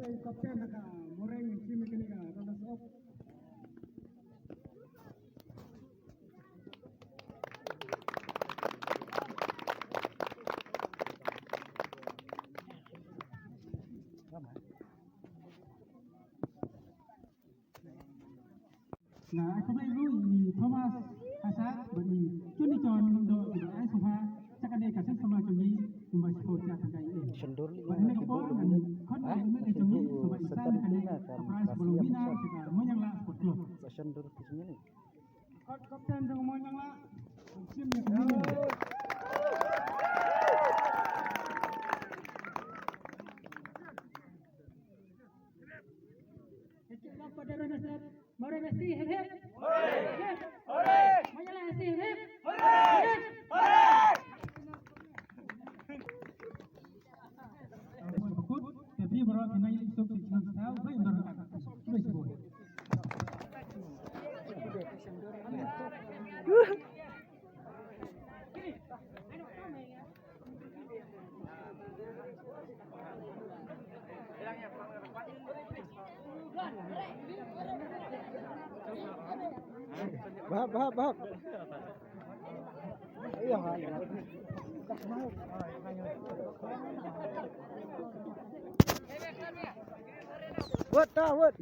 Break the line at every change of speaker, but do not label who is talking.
sebagai kapten Moreng tim ini runner up. Nah, aku baru Thomas Hasan bagi Juni John do ai sofa sakade kasen sama Juni Mumbai Sport ya tangkai ini. Bahkan kapol dan kon ini Juni Mumbai Stan kade prize belum winner juga Monyangla Sport Club. Kapten dengan Monyangla tim yang ini. Pada runner up Moreng Messi hip hip. Monyangla Messi hip hip. Tapi baru kena itu kita tahu baik berangkat terus boleh. Bahap. Iya, Wot.